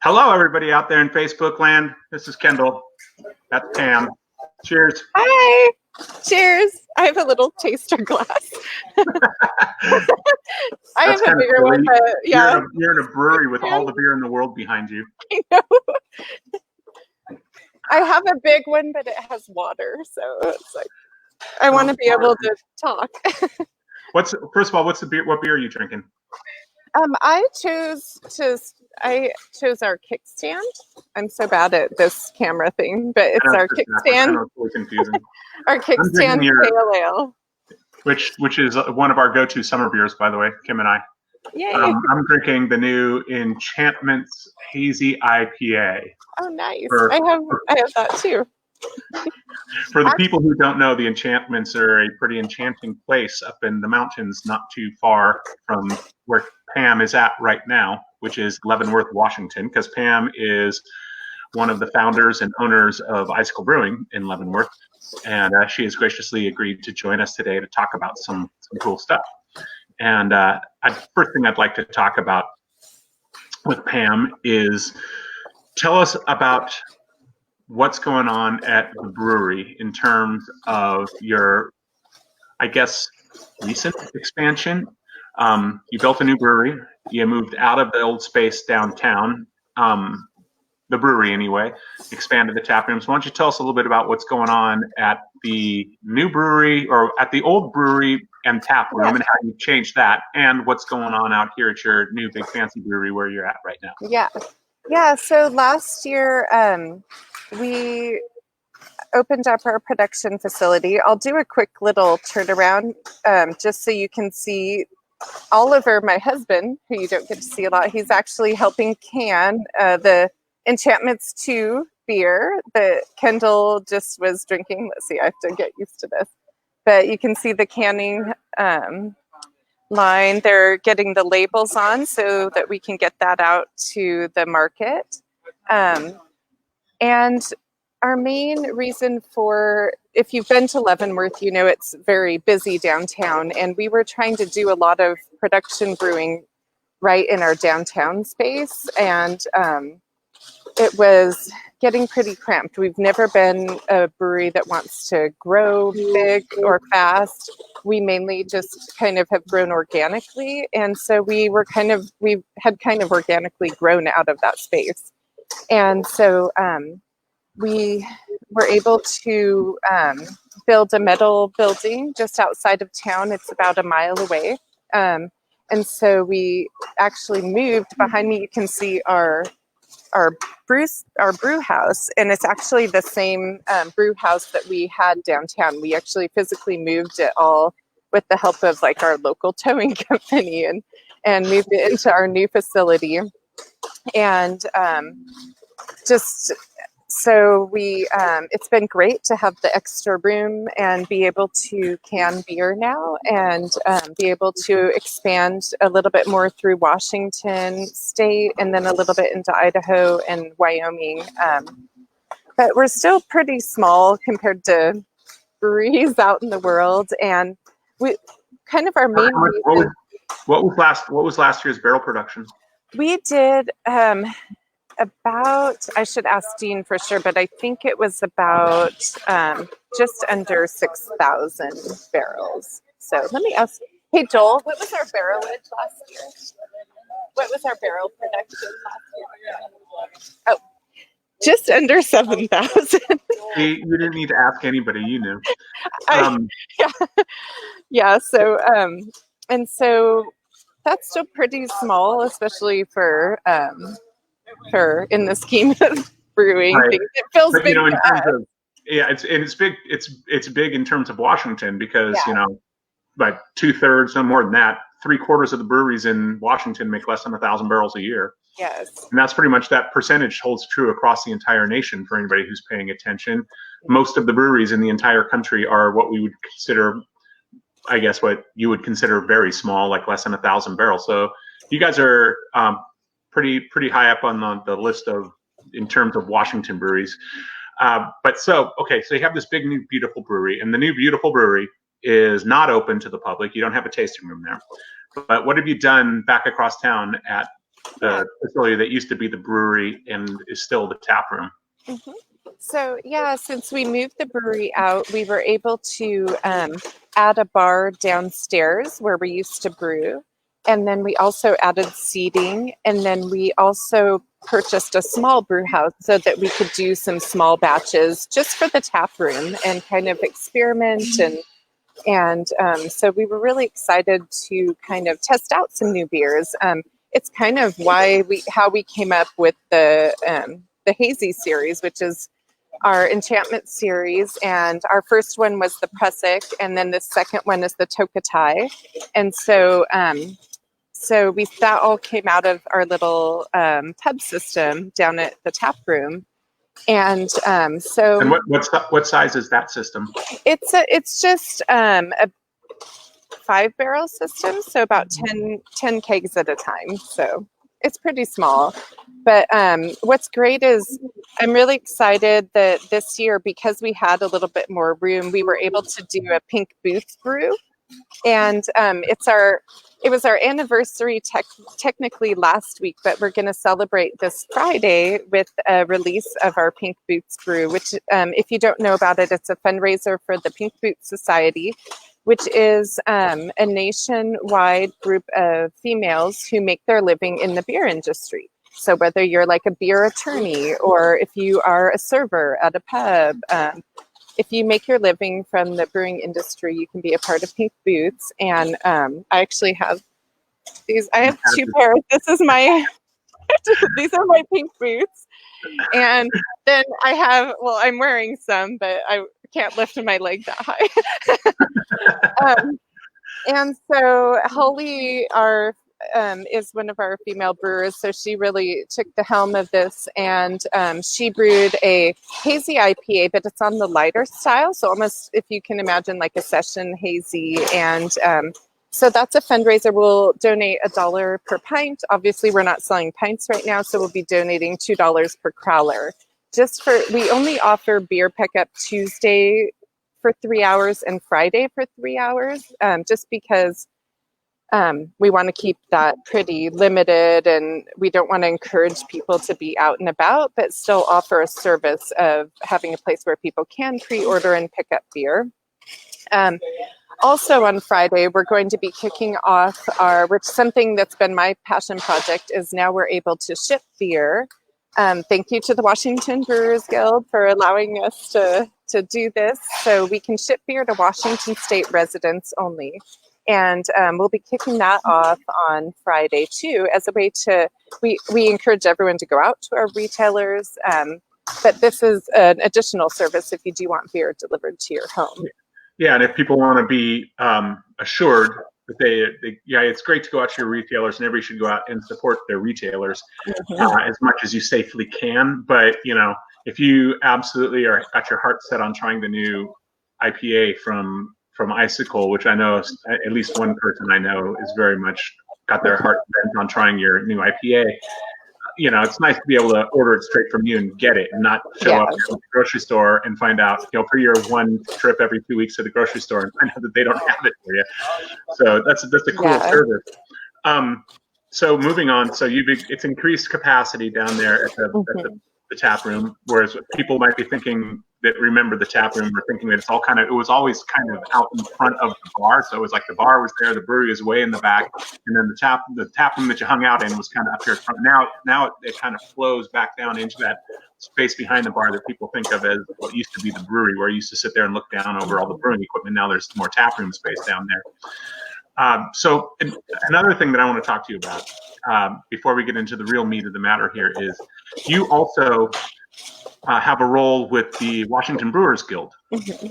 Hello, everybody out there in Facebook land. This is Kendall. That's Pam. Cheers. Hi. Cheers. I have a little taster glass. I have a bigger one, but yeah. You're in a brewery with all the beer in the world behind you. I know. I have a big one, but it has water, so it's like I want to be able to talk. First of all, what beer are you drinking? I chose our kickstand. I'm so bad at this camera thing, but it's our kickstand. It's really confusing. Our kickstand pale ale, which is one of our go-to summer beers, by the way, Kim and I. Yay! I'm drinking the new Enchantment's Hazy IPA. Oh, nice! I have that too. For the people who don't know, the Enchantments are a pretty enchanting place up in the mountains, not too far from where Pam is at right now, which is Leavenworth, Washington, because Pam is one of the founders and owners of Icicle Brewing in Leavenworth, and she has graciously agreed to join us today to talk about some cool stuff. And first thing I'd like to talk about with Pam is tell us about what's going on at the brewery in terms of your, I guess, recent expansion. You built a new brewery. You moved out of the old space downtown, the brewery anyway, expanded the tap rooms. Why don't you tell us a little bit about what's going on at the new brewery or at the old brewery and tap room and how you changed that, and what's going on out here at your new big fancy brewery where you're at right now. Yeah. So last year, we opened up our production facility. I'll do a quick little turnaround just so you can see Oliver, my husband, who you don't get to see a lot. He's actually helping can the Enchantments 2 beer that Kendall just was drinking. Let's see, I have to get used to this. But you can see the canning line. They're getting the labels on so that we can get that out to the market. And our main reason for, if you've been to Leavenworth, you know it's very busy downtown, and we were trying to do a lot of production brewing right in our downtown space, and it was getting pretty cramped. We've never been a brewery that wants to grow big or fast. We mainly just kind of have grown organically, and so we had kind of organically grown out of that space. And so we were able to build a metal building just outside of town. It's about a mile away. And so we actually moved. Behind me, you can see our brew house, and it's actually the same brew house that we had downtown. We actually physically moved it all with the help of like our local towing company and moved it into our new facility. And so we it's been great to have the extra room and be able to can beer now and be able to expand a little bit more through Washington State and then a little bit into Idaho and Wyoming. But we're still pretty small compared to breweries out in the world. And we kind of our main reason. What was last year's barrel production? We did about, I should ask Dean for sure, but I think it was about just under 6,000 barrels. So let me ask, hey Joel, what was our barrelage last year? What was our barrel production last year? Oh, just under 7,000. You didn't need to ask anybody, you knew. Yeah. So, and so that's still pretty small, especially for in the scheme of brewing. Right. Things. It feels but, big. In terms of, it's big. It's big in terms of Washington because like 2/3, no more than that, 3/4 of the breweries in Washington make less than 1,000 barrels a year. Yes, and that's pretty much that percentage holds true across the entire nation for anybody who's paying attention. Most of the breweries in the entire country are what we would consider, I guess, what you would consider very small, like less than 1,000 barrels. So you guys are pretty high up on the list of in terms of Washington breweries. So you have this big new beautiful brewery, and the new beautiful brewery is not open to the public. You don't have a tasting room there. But what have you done back across town at the facility that used to be the brewery and is still the tap room. Mm-hmm. So yeah, since we moved the brewery out, we were able to add a bar downstairs where we used to brew. And then we also added seating. And then we also purchased a small brew house so that we could do some small batches just for the tap room and kind of experiment. And so we were really excited to kind of test out some new beers. It's kind of how we came up with the Hazy series, which is our enchantment series, and our first one was the Prussic, and then the second one is the Tokatai. And so that all came out of our little pub system down at the tap room. And And what size is that system? It's just a 5-barrel system, so about 10 kegs at a time. So it's pretty small. But what's great is I'm really excited that this year, because we had a little bit more room, we were able to do a pink booth brew. And it was our anniversary technically last week, but we're going to celebrate this Friday with a release of our Pink Boots brew, which if you don't know about it, it's a fundraiser for the Pink Boots Society, which is a nationwide group of females who make their living in the beer industry. So whether you're like a beer attorney or if you are a server at a pub, if you make your living from the brewing industry, you can be a part of Pink Boots. And I actually have these. I have 2 pairs. This is my. These are my Pink Boots. And then I have. Well, I'm wearing some, but I can't lift my leg that high. And so Holly, is one of our female brewers, so she really took the helm of this, and she brewed a hazy IPA, but it's on the lighter style, so almost, if you can imagine, like a session hazy. And so that's a fundraiser. We'll donate $1 per pint. Obviously, we're not selling pints right now, so we'll be donating $2 per crowler. We only offer beer pickup Tuesday for 3 hours and Friday for 3 hours, just because we want to keep that pretty limited, and we don't want to encourage people to be out and about, but still offer a service of having a place where people can pre-order and pick up beer. Also on Friday, we're going to be kicking off something that's been my passion project, is now we're able to ship beer. Thank you to the Washington Brewers Guild for allowing us to do this. So we can ship beer to Washington State residents only. And we'll be kicking that off on Friday too, as a way we encourage everyone to go out to our retailers. But this is an additional service if you do want beer delivered to your home. Yeah, and if people want to be assured that it's great to go out to your retailers, and everybody should go out and support their retailers as much as you safely can. But if you absolutely got your heart set on trying the new IPA from Icicle, which I know at least one person I know is very much got their heart bent on trying your new IPA. It's nice to be able to order it straight from you and get it, and not show up at the grocery store and find out, for your one trip every 2 weeks to the grocery store and find out that they don't have it for you. So that's a cool service. So moving on, so it's increased capacity down there at the tap room, whereas people might be thinking that remember the tap room, or thinking that it was always kind of out in front of the bar. So it was like the bar was there, the brewery was way in the back, and then the tap room that you hung out in was kind of up here front. Now it kind of flows back down into that space behind the bar that people think of as what used to be the brewery, where you used to sit there and look down over all the brewing equipment. Now there's more tap room space down there. So another thing that I want to talk to you about before we get into the real meat of the matter here is you also have a role with the Washington Brewers Guild. Mm-hmm.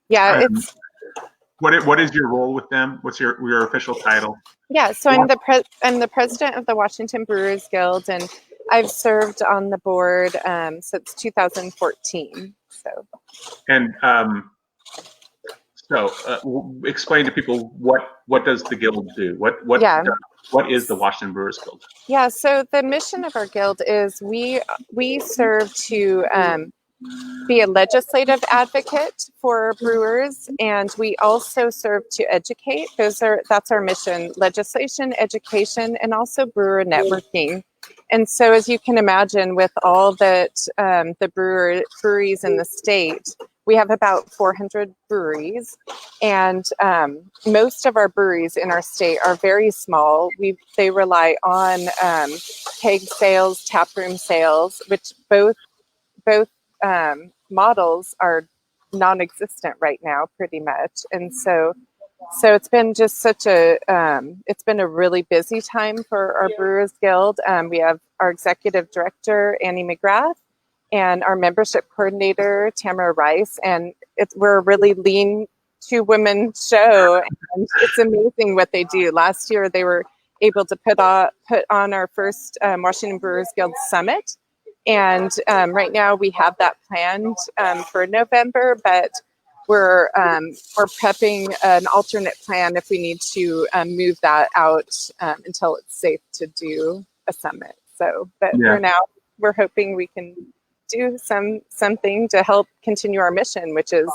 Yeah, what is your role with them? What's your official title? Yeah, so I'm the president of the Washington Brewers Guild, and I've served on the board since 2014. So explain to people what does the guild do? What is the Washington Brewers Guild? Yeah, so the mission of our guild is we serve to be a legislative advocate for brewers, and we also serve to educate. That's our mission: legislation, education, and also brewer networking. And so, as you can imagine, with all that the breweries in the state, we have about 400 breweries, and most of our breweries in our state are very small. They rely on keg sales, taproom sales, which both models are non-existent right now, pretty much. And so it's been just such a it's been a really busy time for our Brewers Guild. We have our executive director Annie McGrath and our membership coordinator Tamara Rice, and we're a really lean two-women show, and it's amazing what they do. Last year they were able to put on our first Washington Brewers Guild Summit. And right now we have that planned for November, but we're prepping an alternate plan if we need to move that out until it's safe to do a summit. So, but for now, we're hoping we can do something to help continue our mission, which is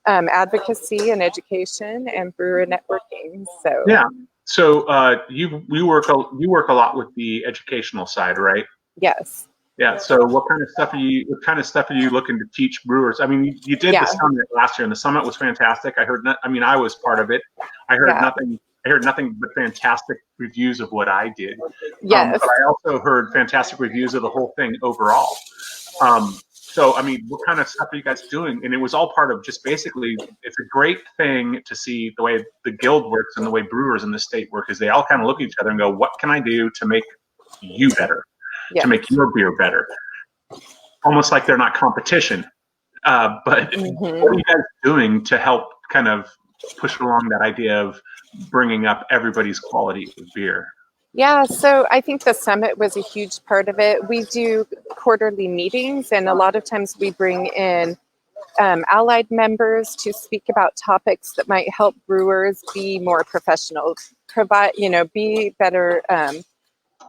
advocacy and education and brewer networking. So yeah. So you work a lot with the educational side, right? Yes. Yeah. So what kind of stuff are you looking to teach brewers? I mean, you did the summit last year, and the summit was fantastic. I was part of it. I heard nothing but fantastic reviews of what I did. Yes. But I also heard fantastic reviews of the whole thing overall. So, I mean, what kind of stuff are you guys doing? And it was all part of just basically, it's a great thing to see the way the guild works and the way brewers in the state work, is they all kind of look at each other and go, what can I do to make you better? To make your beer better, almost like they're not competition. But what are you guys doing to help kind of push along that idea of bringing up everybody's quality of beer? Yeah, so I think the summit was a huge part of it. We do quarterly meetings, and a lot of times we bring in allied members to speak about topics that might help brewers be more professional, be better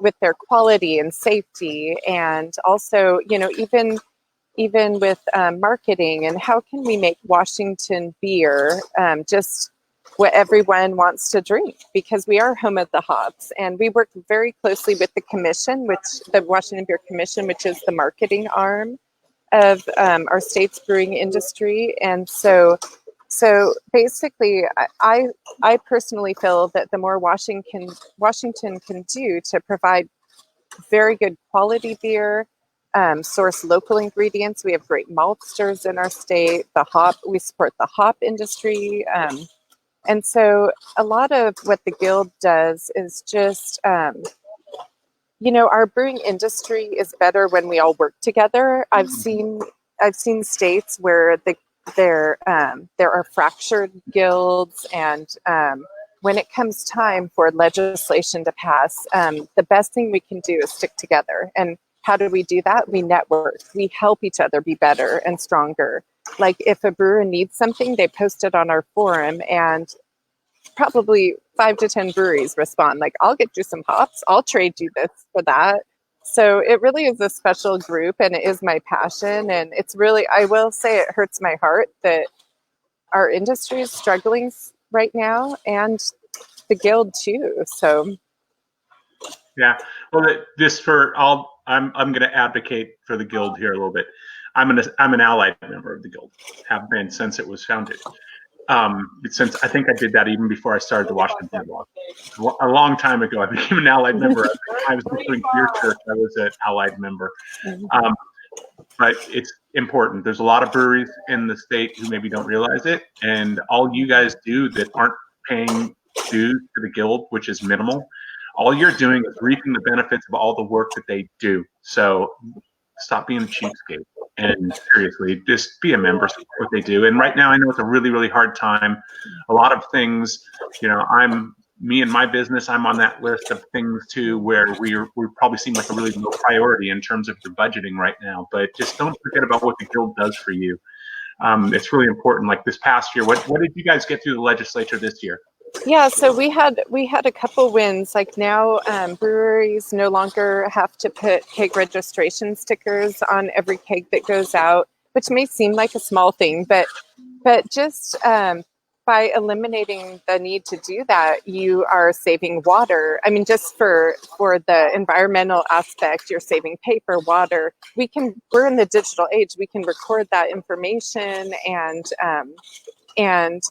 with their quality and safety, and also, even with marketing, and how can we make Washington beer just what everyone wants to drink, because we are home of the hops, and we work very closely with the commission, the Washington Beer Commission, which is the marketing arm of our state's brewing industry. And so basically, I personally feel that the more Washington can do to provide very good quality beer, source local ingredients. We have great maltsters in our state. We support the hop industry. And so a lot of what the Guild does is just, our brewing industry is better when we all work together. I've seen states where there are fractured guilds, and when it comes time for legislation to pass, the best thing we can do is stick together. And how do we do that? We network. We help each other be better and stronger. Like if a brewer needs something, they post it on our forum, and probably 5 to 10 breweries respond. Like, I'll get you some hops. I'll trade you this for that. So it really is a special group, and it is my passion. And it's really, I will say, it hurts my heart that our industry is struggling right now, and the Guild too. So yeah, well, I'm going to advocate for the Guild here a little bit. I'm an allied member of the Guild, have been since it was founded. Since I think I did that even before I started the Washington Beer Blog. A long time ago, I became an allied member. I was doing Beer Church. I was an allied member. But it's important. There's a lot of breweries in the state who maybe don't realize it, and all you guys do that aren't paying dues to the Guild, which is minimal, all you're doing is reaping the benefits of all the work that they do. So stop being a cheapskate, and seriously, just be a member, support what they do. And right now, I know it's a really, really hard time. A lot of things, me and my business, I'm on that list of things too, where we probably seem like a really low priority in terms of your budgeting right now. But just don't forget about what the Guild does for you. It's really important. Like this past year, what did you guys get through the legislature this year? Yeah, so we had a couple wins. Like now, breweries no longer have to put keg registration stickers on every keg that goes out. which may seem like a small thing, but just by eliminating the need to do that, you are saving water. I mean, just for the environmental aspect, you're saving paper, water. We're in the digital age. We can record that information, and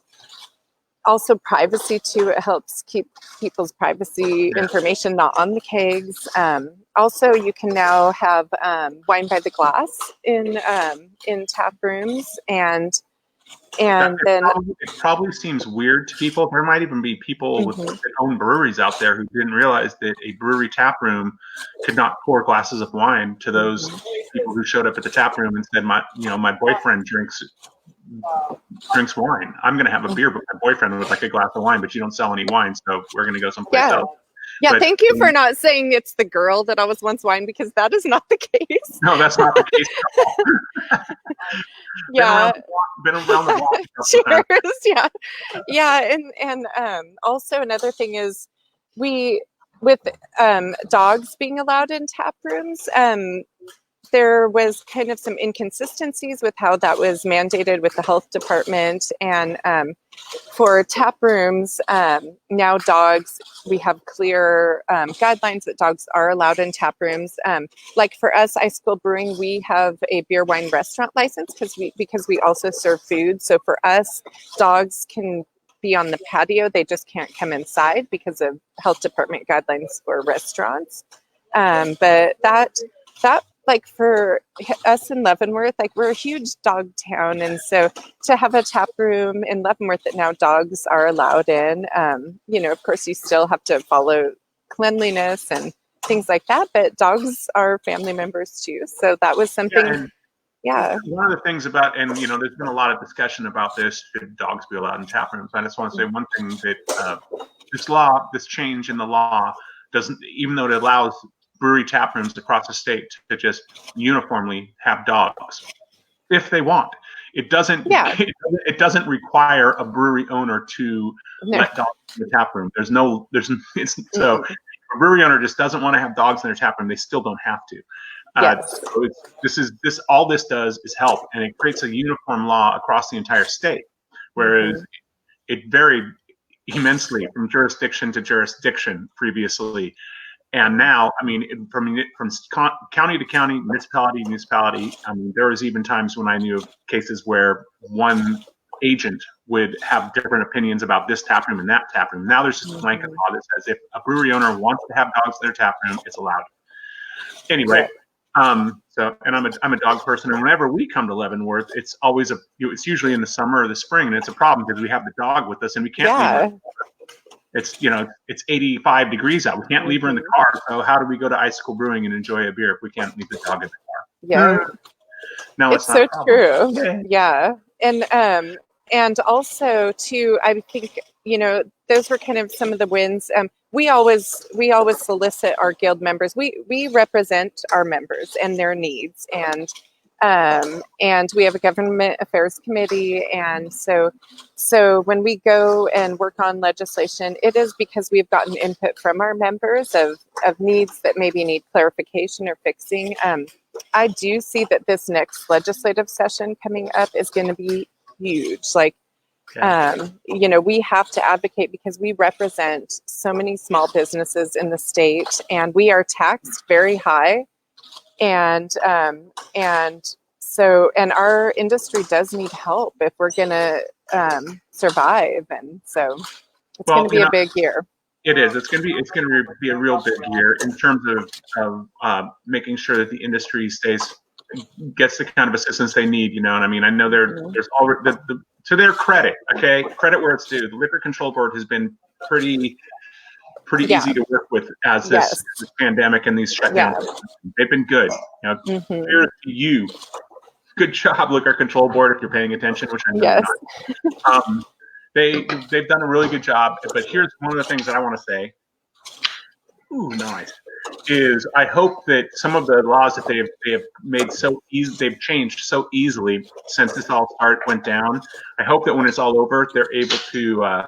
also privacy too. It helps keep people's privacy information not on the kegs. Also, you can now have wine by the glass in tap rooms, and then it probably seems weird to people. There might even be people with their own breweries out there who didn't realize that a brewery tap room could not pour glasses of wine to those people who showed up at the tap room and said, my boyfriend drinks wine. I'm going to have a beer, but my boyfriend would like a glass of wine, but you don't sell any wine, so we're going to go someplace else. Yeah, but, thank you for not saying it's the girl that always wants wine, because that is not the case. No, that's not the case at all. Yeah. Been around the block. Cheers. Yeah. And also another thing is with dogs being allowed in tap rooms, there was kind of some inconsistencies with how that was mandated with the health department. And for tap rooms, now dogs, we have clear guidelines that dogs are allowed in tap rooms. Like for us, Icicle Brewing, we have a beer wine restaurant license because we also serve food. So for us, dogs can be on the patio. They just can't come inside because of health department guidelines for restaurants. But that like for us in Leavenworth, like we're a huge dog town, and so to have a tap room in Leavenworth that now dogs are allowed in, of course you still have to follow cleanliness and things like that, but dogs are family members too. So that was something. Yeah. One of the things about, and there's been a lot of discussion about this, should dogs be allowed in tap rooms? I just want to say one thing, that this change in the law doesn't, even though it allows brewery tap rooms across the state to just uniformly have dogs if they want. It doesn't. Yeah. It doesn't require a brewery owner to let dogs in the tap room. So if a brewery owner just doesn't want to have dogs in their tap room, they still don't have to. Yes. So all this does is help, and it creates a uniform law across the entire state, whereas it varied immensely from jurisdiction to jurisdiction previously. And now, I mean, from county to county, municipality to municipality, I mean, there was even times when I knew of cases where one agent would have different opinions about this tap room and that tap room. Now there's just a blanket law that says if a brewery owner wants to have dogs in their tap room, it's allowed. Anyway, I'm a dog person, and whenever we come to Leavenworth, it's always it's usually in the summer or the spring, and it's a problem because we have the dog with us and we can't leave her. It's 85 degrees out. We can't leave her in the car. So how do we go to Icicle Brewing and enjoy a beer if we can't leave the dog in the car? Yeah. No, it's so true. Yeah. And also too, I think, those were kind of some of the wins. We always solicit our guild members. We represent our members and their needs, and we have a government affairs committee, and so when we go and work on legislation, it is because we've gotten input from our members of needs that maybe need clarification or fixing. I do see that this next legislative session coming up is going to be huge. Like, we have to advocate because we represent so many small businesses in the state, and we are taxed very high. And our industry does need help if we're going to survive. And so it's going to be a big year. It is. It's going to be a real big year in terms of making sure that the industry gets the kind of assistance they need. And I mean, I know there's already to their credit. Okay, credit where it's due. The Liquor Control Board has been pretty easy to work with as this pandemic and these shutdowns. They've been good. Here's to you. Good job, Liquor Control Board, if you're paying attention, which I know you're not. They've done a really good job. But here's one of the things that I want to say. Ooh, nice. Is I hope that some of the laws that they have made so easy, they've changed so easily since this all went down. I hope that when it's all over, they're able to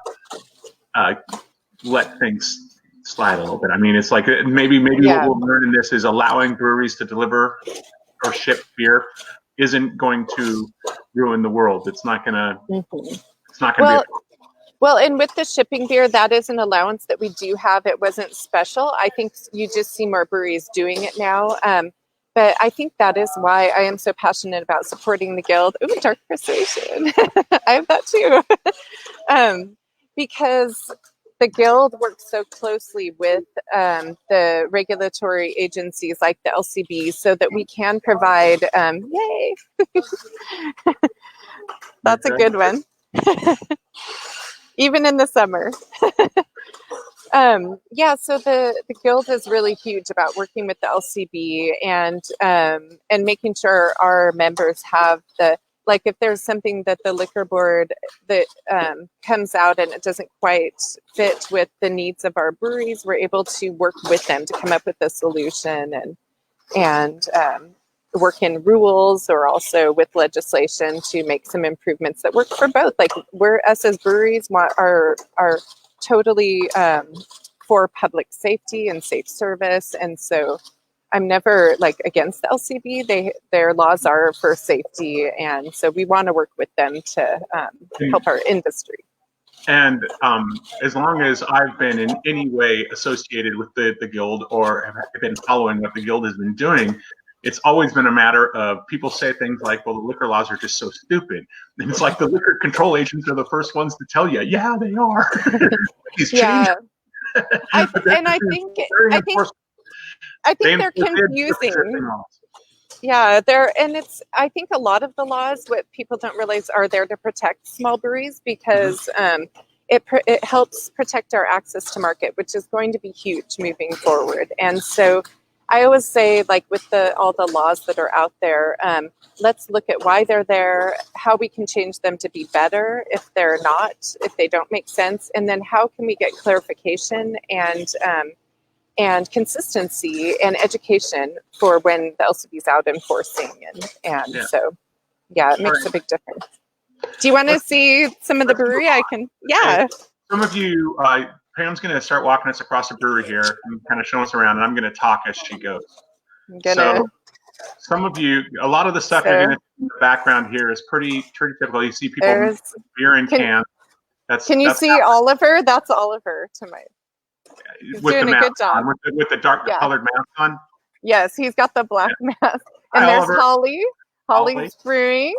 let things slide a little bit. I mean, it's like maybe what we'll learn in this is allowing breweries to deliver or ship beer isn't going to ruin the world. It's not gonna. Mhm. It's not gonna be. Well, and with the shipping beer, that is an allowance that we do have. It wasn't special. I think you just see more breweries doing it now. But I think that is why I am so passionate about supporting the guild. Ooh, dark persuasion. I have that too. Because the guild works so closely with the regulatory agencies like the LCB so that we can provide, yay, that's a good one, even in the summer. Yeah, so the guild is really huge about working with the LCB and making sure our members have the, like if there's something that the liquor board that comes out and it doesn't quite fit with the needs of our breweries, we're able to work with them to come up with a solution and work in rules or also with legislation to make some improvements that work for both. Like us as breweries are totally for public safety and safe service, and so I'm never like against the LCB. Their laws are for safety, and so we want to work with them to help our industry. And as long as I've been in any way associated with the guild or have been following what the guild has been doing, it's always been a matter of people say things like, well, the liquor laws are just so stupid. And it's like the liquor control agents are the first ones to tell you, yeah, they are. Yeah. I think they're confusing. Yeah, I think a lot of the laws, what people don't realize, are there to protect small breweries because it helps protect our access to market, which is going to be huge moving forward. And so I always say, like with all the laws that are out there, let's look at why they're there, how we can change them to be better if if they don't make sense, and then how can we get clarification and consistency and education for when the LCB's out enforcing. So, yeah, it makes a big difference. Do you want to see some of the brewery? I can, yeah. Some of you, Pam's going to start walking us across the brewery here and kind of show us around, and I'm going to talk as she goes. So some of you, a lot of the stuff you're going to see in the background here is pretty typical. You see people with beer in cans. Can you see Oliver? That's Oliver to my. He's doing a good job. With the dark colored mask on? Yes, he's got the black mask. And there's Holly. Holly's brewing.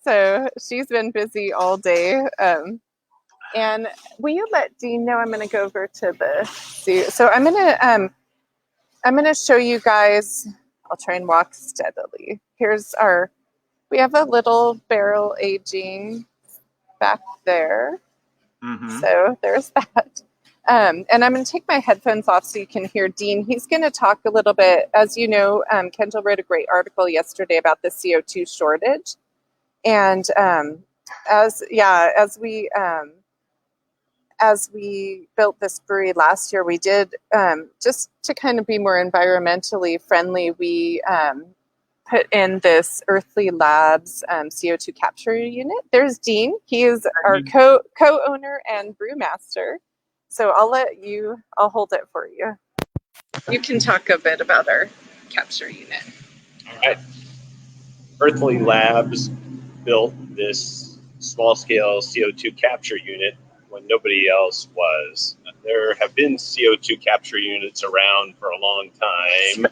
So she's been busy all day. And will you let Dean know I'm going to go over to the zoo? So I'm going to show you guys. I'll try and walk steadily. We have a little barrel aging back there. So there's that. And I'm going to take my headphones off so you can hear Dean. He's going to talk a little bit. As you know, Kendall wrote a great article yesterday about the CO2 shortage. And as we built this brewery last year, we did, just to kind of be more environmentally friendly, we put in this Earthly Labs CO2 capture unit. There's Dean. He is our co-owner and brewmaster. So I'll hold it for you. You can talk a bit about our capture unit. All right. Earthly Labs built this small-scale CO2 capture unit when nobody else was. There have been CO2 capture units around for a long time,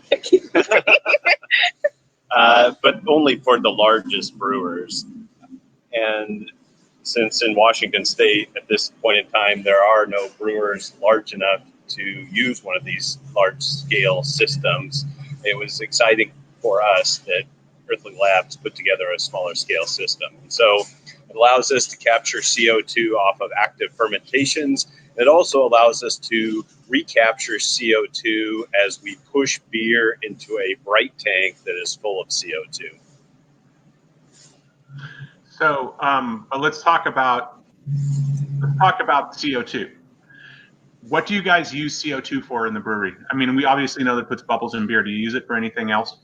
but only for the largest brewers. And since in Washington State, at this point in time, there are no brewers large enough to use one of these large-scale systems, it was exciting for us that Earthly Labs put together a smaller-scale system. So it allows us to capture CO2 off of active fermentations. It also allows us to recapture CO2 as we push beer into a bright tank that is full of CO2. So let's talk about CO2. What do you guys use CO2 for in the brewery? I mean, we obviously know that it puts bubbles in beer. Do you use it for anything else?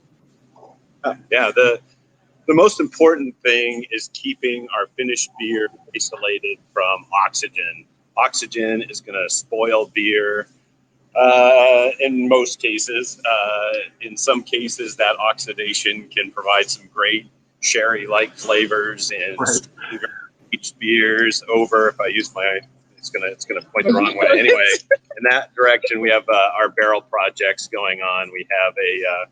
Yeah, the most important thing is keeping our finished beer isolated from oxygen. Oxygen is going to spoil beer in most cases. In some cases, that oxidation can provide some great sherry-like flavors and Right. peach beers over. If I use my, it's gonna point the wrong way. Anyway, in that direction, we have our barrel projects going on. We have a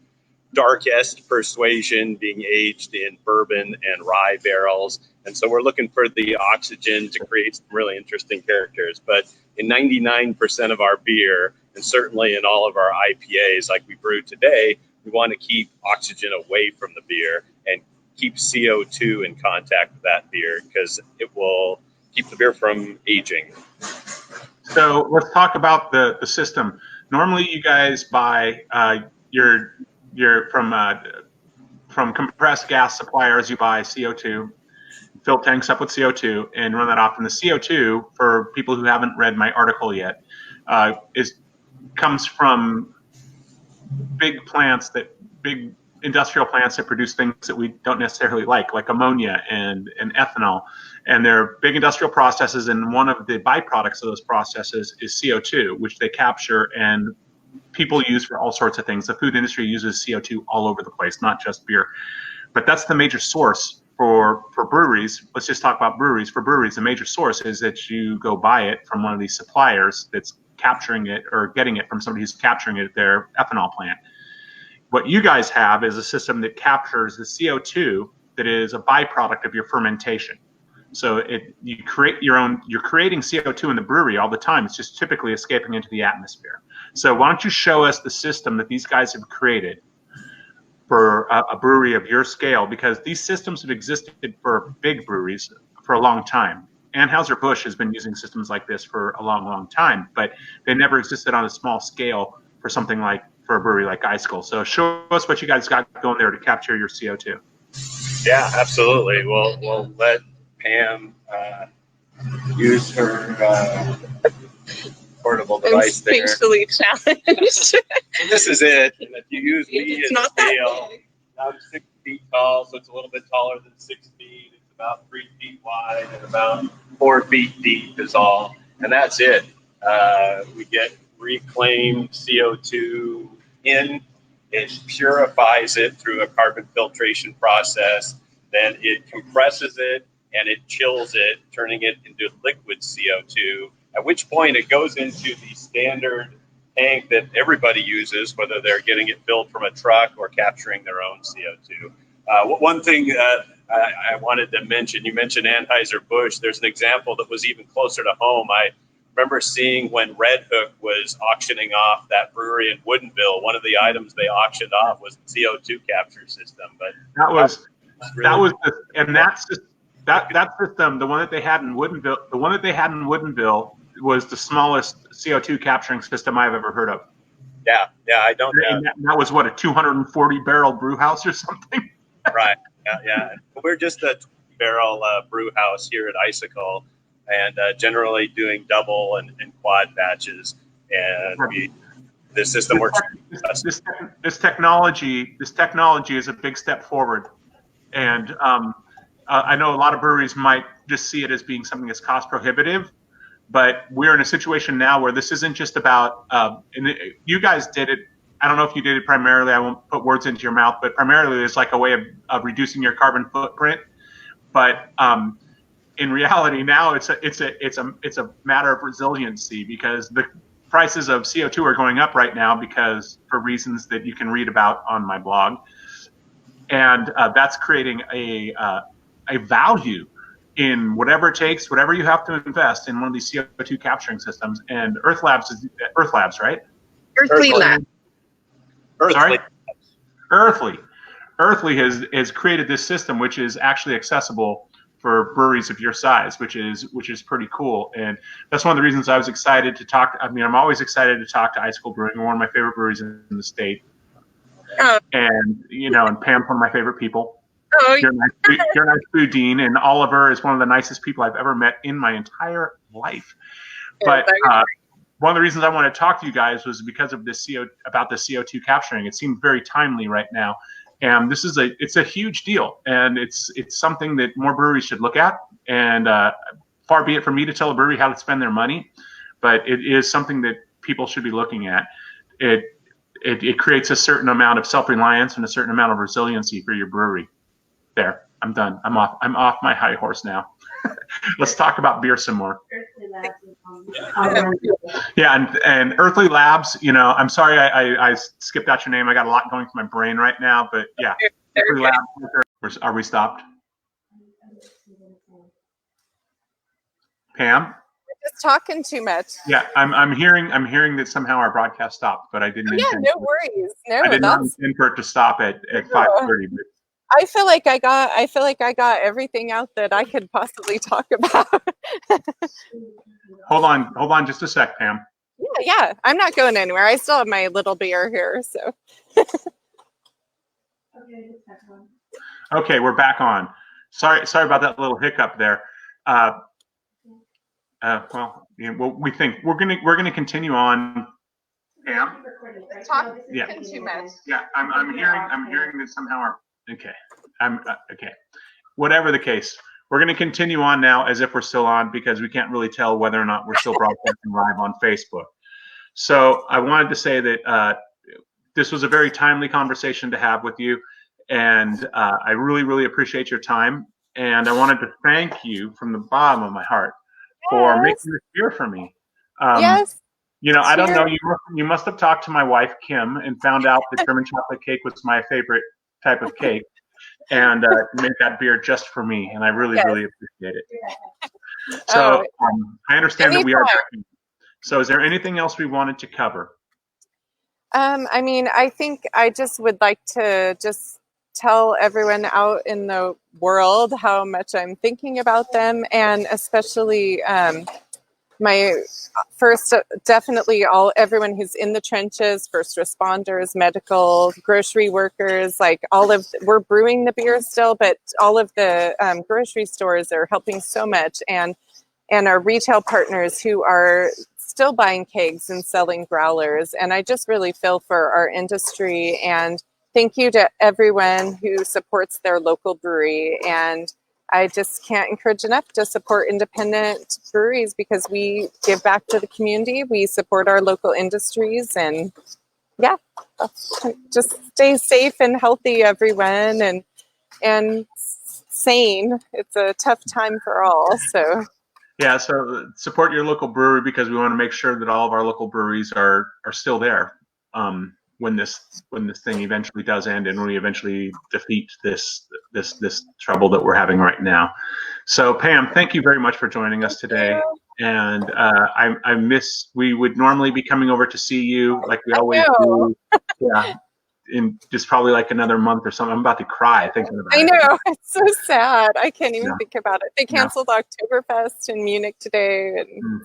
darkest persuasion being aged in bourbon and rye barrels. And so we're looking for the oxygen to create some really interesting characters. But in 99% of our beer, and certainly in all of our IPAs like we brew today, we want to keep oxygen away from the beer and keep CO2 in contact with that beer because it will keep the beer from aging. So let's talk about the system. Normally, you guys buy your from compressed gas suppliers. You buy CO2, fill tanks up with CO2, and run that off. And the CO2, for people who haven't read my article yet, comes from big industrial plants that produce things that we don't necessarily like ammonia and ethanol. And they're big industrial processes, and one of the byproducts of those processes is CO2, which they capture and people use for all sorts of things. The food industry uses CO2 all over the place, not just beer. But that's the major source for breweries. Let's just talk about breweries. For breweries, the major source is that you go buy it from one of these suppliers that's capturing it, or getting it from somebody who's capturing it at their ethanol plant. What you guys have is a system that captures the CO2 that is a byproduct of your fermentation. So you're creating CO2 in the brewery all the time. It's just typically escaping into the atmosphere. So why don't you show us the system that these guys have created for a brewery of your scale, because these systems have existed for big breweries for a long time. Anheuser-Busch has been using systems like this for a long, long time, but they never existed on a small scale for something like, for a brewery like Icicle. So show us what you guys got going there to capture your CO2. Yeah, absolutely. We'll let Pam use her portable device there. I'm spatially challenged. So this is it. And if you use me as a scale, I'm 6 feet tall, so it's a little bit taller than 6 feet. It's about 3 feet wide and about 4 feet deep is all. And that's it. We get reclaimed CO2 in. It purifies it through a carbon filtration process. Then it compresses it and it chills it, turning it into liquid CO2, at which point it goes into the standard tank that everybody uses, whether they're getting it filled from a truck or capturing their own CO2. One thing I wanted to mention, you mentioned Anheuser-Busch. There's an example that was even closer to home. I remember seeing when Red Hook was auctioning off that brewery in Woodinville, one of the items they auctioned off was the CO2 capture system. But that system, the one that they had in Woodinville, was the smallest CO2 capturing system I've ever heard of. Yeah, I don't know. That was what, a 240 barrel brew house or something? Right. Yeah. We're just a barrel brew house here at Icicle, and generally doing double and quad batches. And the system works. This technology is a big step forward, and I know a lot of breweries might just see it as being something that's cost prohibitive, but we're in a situation now where this isn't just about. And you guys did it. I don't know if you did it primarily. I won't put words into your mouth, but primarily it's like a way of reducing your carbon footprint. But in reality, now it's a matter of resiliency, because the prices of CO2 are going up right now because for reasons that you can read about on my blog, and that's creating a value in whatever it takes, whatever you have to invest in one of these CO2 capturing systems. And Earth Labs, right? Earthly Lab. Earthly has created this system, which is actually accessible for breweries of your size, which is pretty cool. And that's one of the reasons I was excited to talk. I mean, I'm always excited to talk to Icicle Brewing, one of my favorite breweries in the state. And and Pam's one of my favorite people. Oh, you're a nice food dean, and Oliver is one of the nicest people I've ever met in my entire life. But one of the reasons I want to talk to you guys was because of this about the CO2 capturing. It seemed very timely right now, and it's a huge deal, and it's something that more breweries should look at. And far be it from me to tell a brewery how to spend their money, but it is something that people should be looking at. It creates a certain amount of self-reliance and a certain amount of resiliency for your brewery. There, I'm done. I'm off my high horse now. Let's talk about beer some more. Yeah, and Earthly Labs, I'm sorry I skipped out your name. I got a lot going through my brain right now, but yeah. Earthly Labs, are we stopped? Pam? Just talking too much. Yeah, I'm hearing that somehow our broadcast stopped, but I didn't intend no worries. No, I did not intend for it to stop at 5:30. I feel like I got everything out that I could possibly talk about. Hold on just a sec, Pam. Yeah. I'm not going anywhere. I still have my little beer here, so. Okay, we're back on. Sorry about that little hiccup there. We think we're gonna continue on. Pam? Yeah. Yeah, I'm hearing that somehow. Okay. Okay. Whatever the case, we're going to continue on now as if we're still on, because we can't really tell whether or not we're still broadcasting live on Facebook. So I wanted to say that this was a very timely conversation to have with you, and I really, really appreciate your time. And I wanted to thank you from the bottom of my heart for making this beer for me. Yes. I don't know. You must have talked to my wife, Kim, and found out that German chocolate cake was my favorite type of cake, and made that beer just for me. And I really, really appreciate it. So I understand that we are drinking. So is there anything else we wanted to cover? I think I just would like to just tell everyone out in the world how much I'm thinking about them, and especially my first, definitely everyone who's in the trenches, first responders, medical, grocery workers, we're brewing the beer still, but all of the grocery stores are helping so much, and our retail partners who are still buying kegs and selling growlers. And I just really feel for our industry, and thank you to everyone who supports their local brewery. And I just can't encourage enough to support independent breweries, because we give back to the community, we support our local industries, and just stay safe and healthy, everyone, and sane. It's a tough time for all, so. Yeah, so support your local brewery, because we want to make sure that all of our local breweries are still there when this thing eventually does end, and when we eventually defeat this trouble that we're having right now. So Pam, thank you very much for joining us today. And we would normally be coming over to see you like we always do. Yeah. In just probably like another month or something. I'm about to cry thinking about it. I know, it's so sad. I can't even think about it. They canceled Oktoberfest in Munich today, and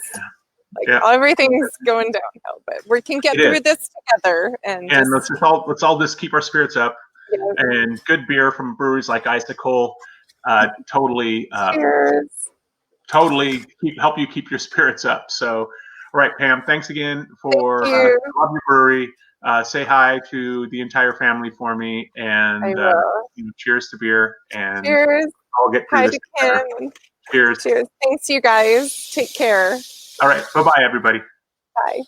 everything's going downhill. But we can get through this together. And let's all just keep our spirits up. Yeah. And good beer from breweries like Icicle, totally help you keep your spirits up. So, all right, Pam, thanks again for love your brewery. Say hi to the entire family for me, and cheers to beer. And cheers. I'll get through this. Hi to Kim. Cheers. Cheers. Thanks, you guys. Take care. All right. Bye-bye, everybody. Bye.